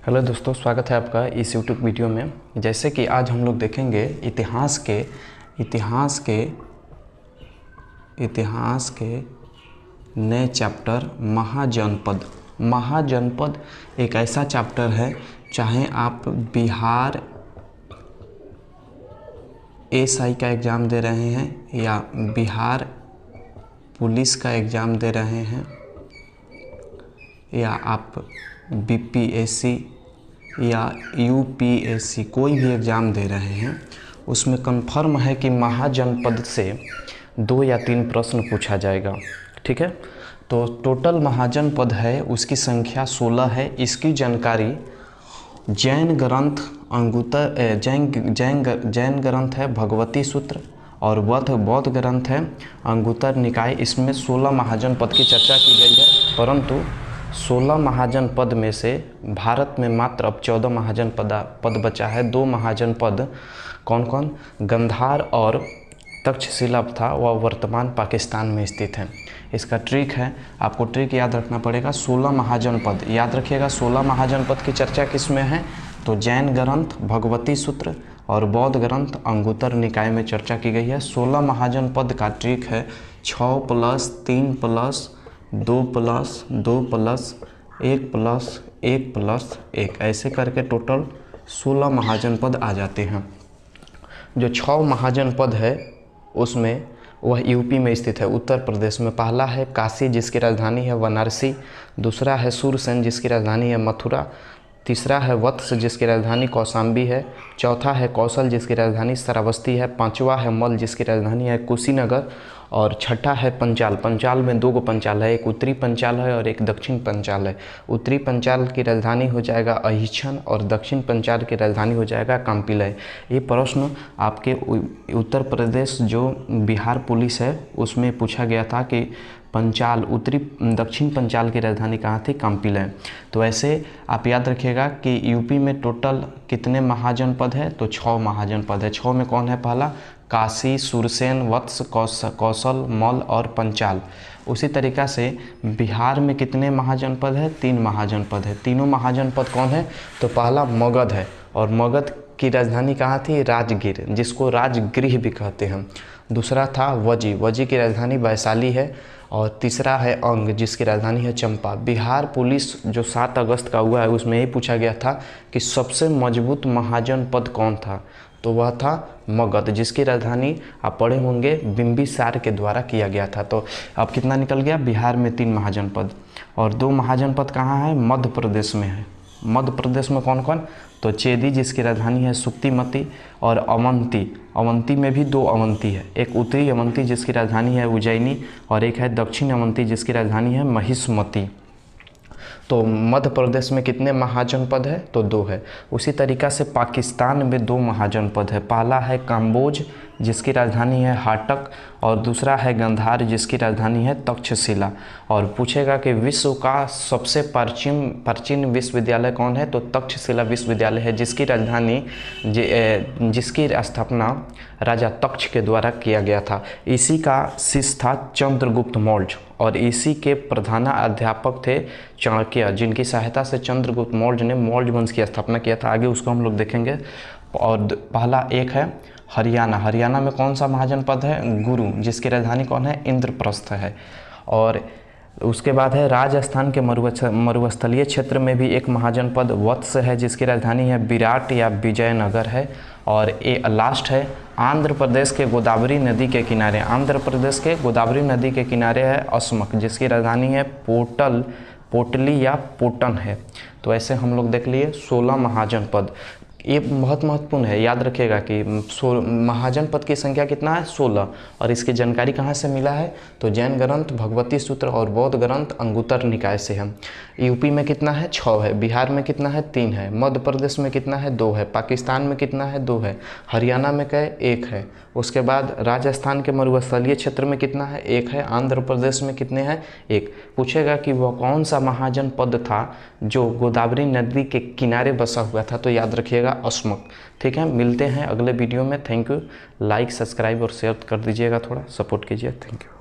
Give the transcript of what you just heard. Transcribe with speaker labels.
Speaker 1: Hello दोस्तों, स्वागत है आपका इस यूट्यूब वीडियो में। जैसे कि आज हम लोग देखेंगे इतिहास के नए चैप्टर महाजनपद एक ऐसा चैप्टर है, चाहे आप बिहार एसआई का एग्ज़ाम दे रहे हैं या बिहार पुलिस का एग्ज़ाम दे रहे हैं या आप बीपीएससी या यूपीएससी कोई भी एग्ज़ाम दे रहे हैं, उसमें कन्फर्म है कि महाजनपद से 2 या 3 प्रश्न पूछा जाएगा। ठीक है, तो टोटल महाजनपद है, उसकी संख्या 16 है। इसकी जानकारी जैन ग्रंथ है भगवती सूत्र और बौद्ध ग्रंथ है अंगुतर निकाय। इसमें 16 महाजनपद की चर्चा की गई है, परंतु 16 महाजनपद में से भारत में मात्र अब 14 महाजनपद बचा है। 2 महाजनपद कौन कौन? गंधार और तक्षशिला था, वह वर्तमान पाकिस्तान में स्थित है। इसका ट्रिक है, आपको ट्रिक याद रखना पड़ेगा। 16 महाजनपद याद रखिएगा। 16 महाजनपद की चर्चा किस में है? तो जैन ग्रंथ भगवती सूत्र और बौद्ध ग्रंथ अंगुतर निकाय में चर्चा की गई है। 16 महाजनपद का ट्रिक है 6 + 3 + 2 + 2 + 1 + 1 + 1 ऐसे करके टोटल 16 महाजनपद आ जाते हैं। जो 6 महाजनपद है उसमें वह यूपी में स्थित है, उत्तर प्रदेश में। पहला है काशी जिसकी राजधानी है वाराणसी, दूसरा है सूरसेन जिसकी राजधानी है मथुरा, तीसरा है वत्स जिसकी राजधानी कौशाम्बी है, चौथा है कौशल जिसकी राजधानी श्रावस्ती है, पांचवा है मल जिसकी राजधानी है कुशीनगर और छठा है पंचाल। पंचाल में 2 पंचाल है, एक उत्तरी पंचाल है और एक दक्षिण पंचाल है। उत्तरी पंचाल की राजधानी हो जाएगा अहिछन और दक्षिण पंचाल की राजधानी हो जाएगा काम्पिलय। ये प्रश्न आपके उत्तर प्रदेश जो बिहार पुलिस है उसमें पूछा गया था कि दक्षिण पंचाल की राजधानी कहाँ थी? काम्पिलय। तो ऐसे आप याद रखिएगा कि यूपी में टोटल कितने महाजनपद है? तो 6 महाजनपद है। 6 में कौन है? पहला काशी, सुरसेन, वत्स, कौशल, मल और पंचाल। उसी तरीक़ा से बिहार में कितने महाजनपद है? 3 महाजनपद है। तीनों महाजनपद कौन है? तो पहला मगध है और मगध की राजधानी कहाँ थी? राजगीर, जिसको राजगृह भी कहते हैं। दूसरा था वजी की राजधानी वैशाली है और तीसरा है अंग जिसकी राजधानी है चंपा। बिहार पुलिस जो 7 अगस्त का हुआ है उसमें यही पूछा गया था कि सबसे मजबूत महाजनपद कौन था? तो वह था मगध, जिसकी राजधानी आप पढ़े होंगे बिंबिसार के द्वारा किया गया था। तो अब कितना निकल गया? बिहार में 3 महाजनपद और 2 महाजनपद कहाँ है? मध्य प्रदेश में है। मध्य प्रदेश में कौन कौन? तो चेदी जिसकी राजधानी है सुक्तिमती और अवंती में भी 2 अवंती है, एक उत्तरी अवंती जिसकी राजधानी है उज्जैनी और एक है दक्षिण अवंती जिसकी राजधानी है महिष्मती। तो मध्य प्रदेश में कितने महाजनपद है? तो 2 है। उसी तरीक़ा से पाकिस्तान में 2 महाजनपद है। पहला है काम्बोज जिसकी राजधानी है हाटक और दूसरा है गंधार जिसकी राजधानी है तक्षशिला। और पूछेगा कि विश्व का सबसे प्राचीन विश्वविद्यालय कौन है? तो तक्षशिला विश्वविद्यालय है, जिसकी राजधानी जिसकी स्थापना राजा तक्ष के द्वारा किया गया था। इसी का शिष्य था चंद्रगुप्त मौर्य और इसी के प्रधानाध्यापक थे चाणक्य, जिनकी सहायता से चंद्रगुप्त मौर्य ने मौर्य वंश की स्थापना किया था। आगे उसको हम लोग देखेंगे। और पहला एक है हरियाणा में कौन सा महाजनपद है? गुरु, जिसकी राजधानी कौन है? इंद्रप्रस्थ है। और उसके बाद है राजस्थान के मरुस्थलीय क्षेत्र में भी एक महाजनपद वत्स है जिसकी राजधानी है विराट या विजयनगर है। और ये लास्ट है आंध्र प्रदेश के गोदावरी नदी के किनारे है अस्मक, जिसकी राजधानी है पोटली या पोटन है। तो ऐसे हम लोग देख लिए 16 महाजनपद। ये बहुत महत्वपूर्ण है, याद रखिएगा कि महाजनपद की संख्या कितना है? 16। और इसकी जानकारी कहाँ से मिला है? तो जैन ग्रंथ भगवती सूत्र और बौद्ध ग्रंथ अंगुतर निकाय से है। यूपी में कितना है? 6 है। बिहार में कितना है? 3 है। मध्य प्रदेश में कितना है? 2 है। पाकिस्तान में कितना है? 2 है। हरियाणा में क्या है? 1 है। उसके बाद राजस्थान के मरुस्थलीय क्षेत्र में कितना है? 1 है। आंध्र प्रदेश में कितने हैं? 1। पूछेगा कि वह कौन सा महाजनपद था जो गोदावरी नदी के किनारे बसा हुआ था? तो याद रखिएगा अस्मक। ठीक है, मिलते हैं अगले वीडियो में। Thank you. लाइक, सब्सक्राइब और शेयर कर दीजिएगा, थोड़ा सपोर्ट कीजिए। Thank you.